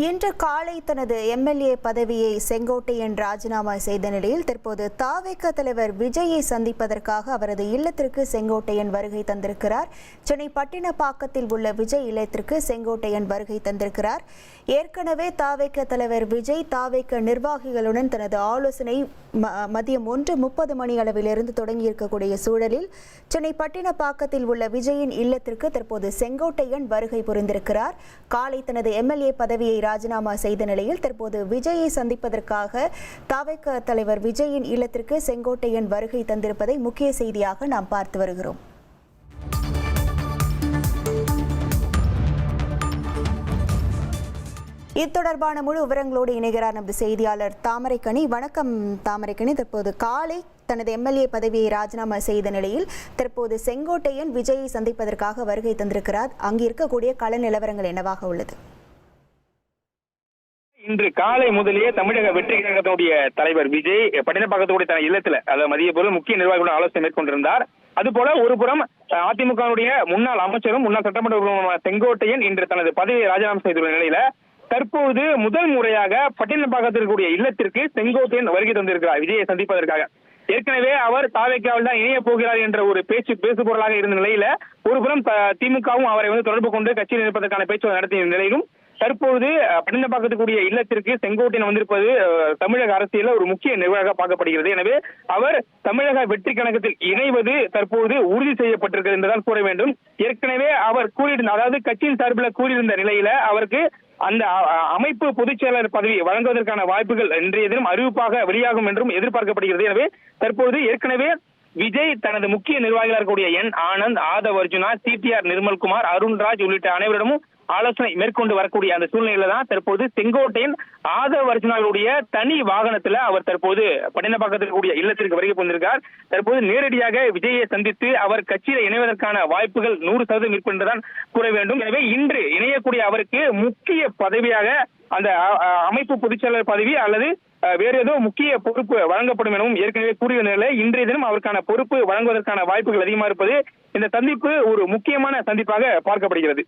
இன்று காலை தனது எம்எல்ஏ பதவியை செங்கோட்டையன் ராஜினாமா செய்த நிலையில் தற்போது தாவேக தலைவர் விஜயை சந்திப்பதற்காக அவரது இல்லத்திற்கு செங்கோட்டையன் வருகை தந்திருக்கிறார். சென்னை பட்டினப்பாக்கத்தில் உள்ள விஜய் இல்லத்திற்கு செங்கோட்டையன் வருகை தந்திருக்கிறார். ஏற்கனவே தாவேக தலைவர் விஜய் தாவேக நிர்வாகிகளுடன் தனது ஆலோசனை மதியம் 1:30 மணி அளவிலிருந்து தொடங்கியிருக்கக்கூடிய சூழலில் சென்னை பட்டினப்பாக்கத்தில் உள்ள விஜயின் இல்லத்திற்கு தற்போது செங்கோட்டையன் வருகை புரிந்திருக்கிறார். காலை தனது எம்எல்ஏ பதவியை ராஜினாமா செய்த நிலையில் தற்போது விஜயை சந்திப்பதற்காக தாவேக தலைவர் விஜயின் இல்லத்திற்கு செங்கோட்டையன் வருகை தந்திருப்பதை முக்கிய செய்தியாக நாம் பார்த்து வருகிறோம். இது தொடர்பான முழு விவரங்களோடு இணைகிறார் நமது செய்தியாளர் தாமரைக்கனி. வணக்கம் தாமரைக்கனி. தற்போது காலை தனது எம்எல்ஏ பதவியை ராஜினாமா செய்த நிலையில் தற்போது செங்கோட்டையன் விஜயை சந்திப்பதற்காக வருகை தந்திருக்கிறார். அங்கு இருக்கக்கூடிய கள நிலவரங்கள் என்னவாக உள்ளது? இன்று காலை முதலேயே தமிழக வெற்றி கழகத்தினுடைய தலைவர் விஜய் பட்டினப்பாக்கத்துடைய தன இல்லத்துல அதாவது மதிய பொருள் முக்கிய நிர்வாகிகளுடன் ஆலோசனை மேற்கொண்டிருந்தார். அதுபோல ஒருபுறம் அதிமுகவுடைய முன்னாள் அமைச்சரும் முன்னாள் சட்டமன்ற உறுப்பினருமான செங்கோட்டையன் இன்று தனது பதவியை ராஜினாமா செய்துள்ள நிலையில தற்போது முதல் முறையாக பட்டினப்பாக்கத்தில் இருக்கக்கூடிய இல்லத்திற்கு செங்கோட்டையன் வருகை தந்திருக்கிறார் விஜயை சந்திப்பதற்காக. ஏற்கனவே அவர் தாவேக்காவில் தான் இணைய போகிறார் என்ற ஒரு பேசு பொருளாக இருந்த நிலையில ஒருபுறம் திமுகவும் அவரை தொடர்பு கொண்டு கட்சியில் இருப்பதற்கான பேச்சு நடத்திய நிலையிலும் தற்போது பட்டினப்பாக்கத்துக்குரிய இல்லத்திற்கு செங்கோட்டையன் வந்திருப்பது தமிழக அரசியல ஒரு முக்கிய நிகழ்வாக பார்க்கப்படுகிறது. எனவே அவர் தமிழக வெற்றி கழகத்தில் இணைவது தற்போது உறுதி செய்யப்பட்டிருக்கிறது என்றுதான் கூற வேண்டும். ஏற்கனவே அவர் கூறியிருந்த அதாவது கட்சியின் சார்பில் கூறியிருந்த நிலையில அவருக்கு அந்த அமைப்பு பொதுச் செயலாளர் பதவி வழங்குவதற்கான வாய்ப்புகள் இன்றைய தினம் அறிவிப்பாக வெளியாகும் என்றும் எதிர்பார்க்கப்படுகிறது. எனவே தற்போது ஏற்கனவே விஜய் தனது முக்கிய நிர்வாகிகளாக இருக்கக்கூடிய என் ஆனந்த், ஆதவ் அர்ஜுனா, சிடிஆர் நிர்மல்குமார், அருண்ராஜ் உள்ளிட்ட அனைவரிடமும் ஆலோசனை மேற்கொண்டு வரக்கூடிய அந்த சூழ்நிலையில தான் தற்போது செங்கோட்டையன் ஆதவ் அர்ஜுனாவுடைய தனி வாகனத்துல அவர் தற்போது பட்டினப்பாக்கத்தில் கூடிய இல்லத்திற்கு வருகை புரிந்திருக்கார். தற்போது நேரடியாக விஜயை சந்தித்து அவர் கட்சியில இணைவதற்கான வாய்ப்புகள் 100% இருக்கும் என்றுதான் கூற வேண்டும். எனவே இன்று இணையக்கூடிய அவருக்கு முக்கிய பதவியாக அந்த அமைப்பு பொதுச்செயலாளர் பதவி அல்லது வேறு ஏதோ முக்கிய பொறுப்பு வழங்கப்படும் எனவும் ஏற்கனவே கூறிய நிலையில் இன்றைய தினம் அவருக்கான பொறுப்பு வழங்குவதற்கான வாய்ப்புகள் அதிகமாக இருப்பது இந்த சந்திப்பு ஒரு முக்கியமான சந்திப்பாக பார்க்கப்படுகிறது.